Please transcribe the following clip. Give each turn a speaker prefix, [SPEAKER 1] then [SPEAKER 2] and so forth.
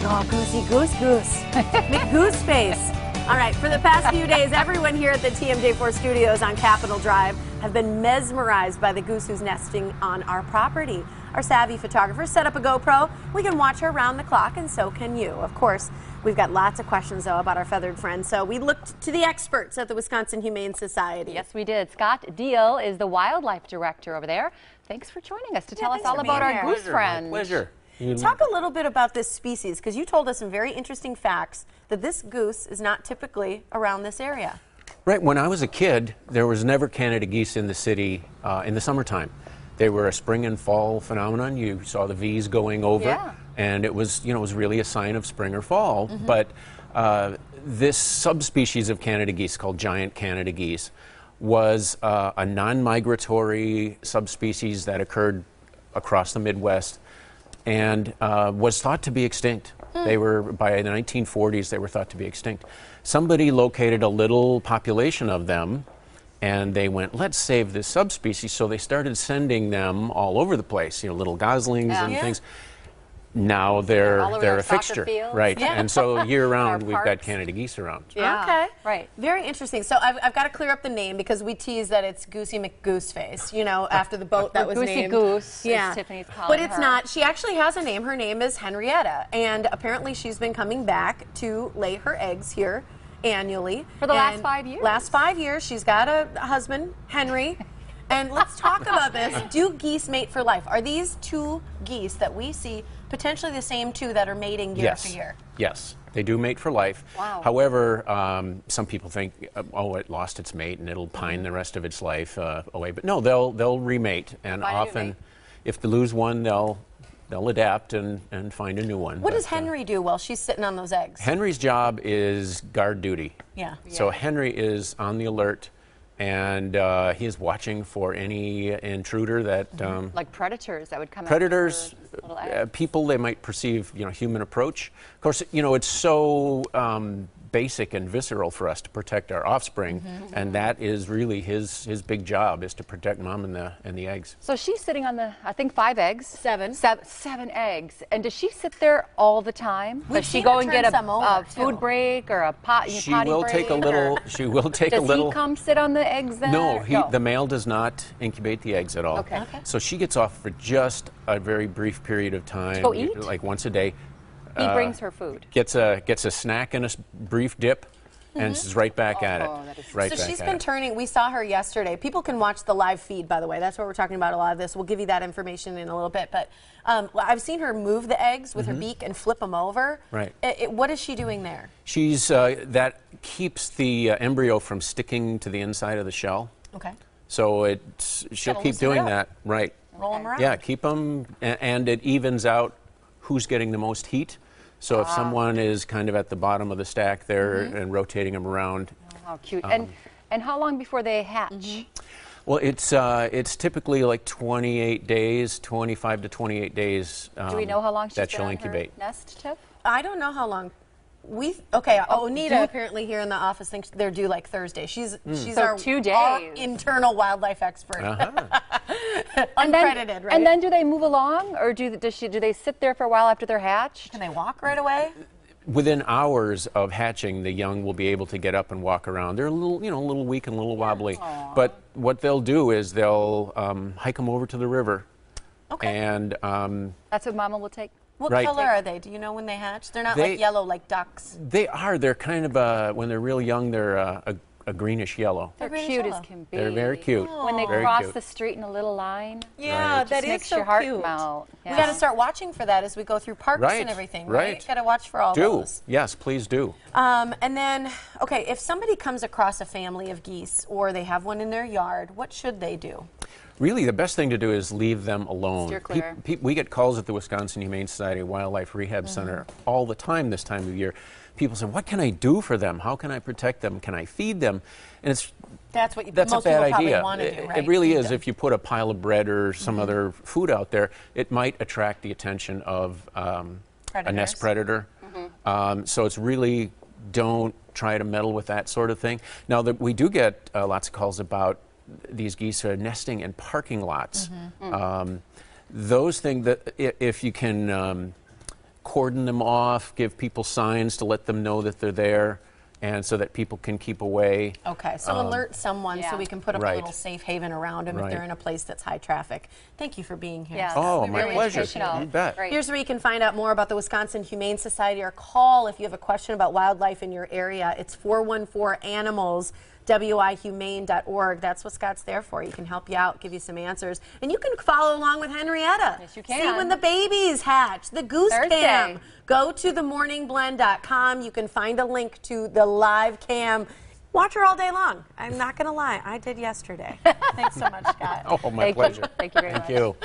[SPEAKER 1] Oh, Goosey, Goose. McGoose face. All right, for the past few days, everyone here at the TMJ4 studios on Capitol Drive have been mesmerized by the goose who's nesting on our property. Our savvy photographer set up a GoPro. We can watch her around the clock, and so can you. Of course, we've got lots of questions, though, about our feathered friends, so we looked to the experts at the Wisconsin Humane Society.
[SPEAKER 2] Yes, we did. Scott Diehl is the Wildlife Director over there. Thanks for joining us to tell us all about our goose friend.
[SPEAKER 3] My pleasure.
[SPEAKER 1] Talk a little bit about this species, because you told us some very interesting facts that this goose is not typically around this area.
[SPEAKER 3] Right, when I was a kid, there was never Canada geese in the city in the summertime. They were a spring and fall phenomenon. You saw the V's going over, and it was, it was really a sign of spring or fall. But this subspecies of Canada geese, called giant Canada geese, was a non-migratory subspecies that occurred across the Midwest and was thought to be extinct. They were, by the 1940s, they were thought to be extinct. Somebody located a little population of them, and they went, let's save this subspecies. So they started sending them all over the place, little goslings and things. Now they're a fixture, right? And so year-round, we've got Canada geese around.
[SPEAKER 1] Yeah. Okay, right. Very interesting. So I've got to clear up the name because we tease that it's Goosey McGooseface, after the boat that was named.
[SPEAKER 2] Goose, as Tiffany's calling
[SPEAKER 1] But it's not. She actually has a name. Her name is Henrietta, and apparently she's been coming back to lay her eggs here annually
[SPEAKER 2] for the last 5 years.
[SPEAKER 1] Last 5 years, she's got a husband, Henry. And let's talk about this. Do geese mate for life? Are these two geese that we see potentially the same two that are mating year after year?
[SPEAKER 3] Yes, they do mate for life.
[SPEAKER 1] Wow.
[SPEAKER 3] However, some people think, oh, it lost its mate and it'll pine the rest of its life away. But no, they'll remate, and often, if they lose one, they'll adapt and find a new one.
[SPEAKER 1] What does Henry do while she's sitting on those eggs?
[SPEAKER 3] Henry's job is guard duty.
[SPEAKER 1] Yeah.
[SPEAKER 3] So Henry is on the alert, and he is watching for any intruder that
[SPEAKER 2] like predators that would come.
[SPEAKER 3] Predators, people they might perceive, human approach. Of course, it's so basic and visceral for us to protect our offspring, and that is really his big job, is to protect mom and the eggs.
[SPEAKER 2] So she's sitting on I think 5 eggs.
[SPEAKER 1] Seven
[SPEAKER 2] eggs. And does she sit there all the time? Does she go and get a food break or a potty break?
[SPEAKER 3] Take a little. She will take a little.
[SPEAKER 2] Does he come sit on the eggs then?
[SPEAKER 3] No, the male does not incubate the eggs at all.
[SPEAKER 2] Okay.
[SPEAKER 3] So she gets off for just a very brief period of time,
[SPEAKER 2] to go eat?
[SPEAKER 3] like once a day.
[SPEAKER 2] He brings her food.
[SPEAKER 3] Gets a snack and a brief dip, and is right back at it.
[SPEAKER 1] So she's been turning. We saw her yesterday. People can watch the live feed, by the way. That's where we're talking about a lot of this. We'll give you that information in a little bit. But I've seen her move the eggs with her beak and flip them over.
[SPEAKER 3] Right.
[SPEAKER 1] What is she doing there?
[SPEAKER 3] She's that keeps the embryo from sticking to the inside of the shell.
[SPEAKER 1] Okay.
[SPEAKER 3] So she'll keep doing that. Right.
[SPEAKER 1] Roll them around.
[SPEAKER 3] Yeah, keep them, and it evens out who's getting the most heat. So if someone is kind of at the bottom of the stack there and rotating them around.
[SPEAKER 2] Oh, how cute. And how long before they hatch?
[SPEAKER 3] Well, it's typically like 28 days, 25 to 28 days.
[SPEAKER 2] Do we know how long she's
[SPEAKER 3] that she'll
[SPEAKER 2] been on
[SPEAKER 3] incubate.
[SPEAKER 2] her nest, Tiff?
[SPEAKER 1] I don't know how long. Onita apparently here in the office thinks they're due like Thursday. She's our
[SPEAKER 2] 2 days.
[SPEAKER 1] Internal wildlife expert. Uncredited, right?
[SPEAKER 2] And then do they move along, or do they sit there for a while after they're hatched?
[SPEAKER 1] Can they walk right away?
[SPEAKER 3] Within hours of hatching, the young will be able to get up and walk around. They're a little weak and a little wobbly. But what they'll do is they'll hike them over to the river.
[SPEAKER 1] Okay.
[SPEAKER 3] And
[SPEAKER 2] that's what Mama will take.
[SPEAKER 1] What color are they? Do you know when they hatch? They're not like yellow like ducks.
[SPEAKER 3] They are. They're kind of when they're real young, they're a greenish yellow.
[SPEAKER 2] They're cute as can be.
[SPEAKER 3] They're very cute.
[SPEAKER 2] When they cross the street in a little line.
[SPEAKER 1] Yeah, that is so cute.
[SPEAKER 2] Melt. Yeah.
[SPEAKER 1] We got to start watching for that as we go through parks and everything, right? Got to watch for all those.
[SPEAKER 3] Yes, please do.
[SPEAKER 1] And then, okay, if somebody comes across a family of geese or they have one in their yard, what should they do?
[SPEAKER 3] Really, the best thing to do is leave them alone.
[SPEAKER 2] Steer clear.
[SPEAKER 3] We get calls at the Wisconsin Humane Society Wildlife Rehab Center all the time this time of year. People say, what can I do for them? How can I protect them? Can I feed them? And
[SPEAKER 1] that's
[SPEAKER 3] most
[SPEAKER 1] people
[SPEAKER 3] idea.
[SPEAKER 1] Want to do, right?
[SPEAKER 3] It really is. If you put a pile of bread or some other food out there, it might attract the attention of a nest predator. So it's really, don't try to meddle with that sort of thing. Now, we do get lots of calls about these geese are nesting in parking lots. Those things that if you can cordon them off, give people signs to let them know that they're there, and so that people can keep away.
[SPEAKER 1] Okay, so alert someone so we can put up a
[SPEAKER 3] Right.
[SPEAKER 1] little safe haven around them if they're in a place that's high traffic. Thank you for being here.
[SPEAKER 2] Yeah,
[SPEAKER 3] Oh, my
[SPEAKER 2] really
[SPEAKER 3] pleasure.
[SPEAKER 2] educational.
[SPEAKER 3] You bet.
[SPEAKER 2] Great.
[SPEAKER 1] Here's where you can find out more about the Wisconsin Humane Society, or call if you have a question about wildlife in your area. It's 414-ANIMALS, wihumane.org. That's what Scott's there for. He can help you out, give you some answers. And you can follow along with Henrietta.
[SPEAKER 2] Yes, you can.
[SPEAKER 1] See when the babies hatch, the Goose
[SPEAKER 2] Thursday.
[SPEAKER 1] Cam. Go to themorningblend.com. You can find a link to the live cam. Watch her all day long. I'm not going to lie. I did yesterday. Thanks so much, Scott.
[SPEAKER 3] Oh, my pleasure.
[SPEAKER 2] Thank you very much.
[SPEAKER 3] Thank you.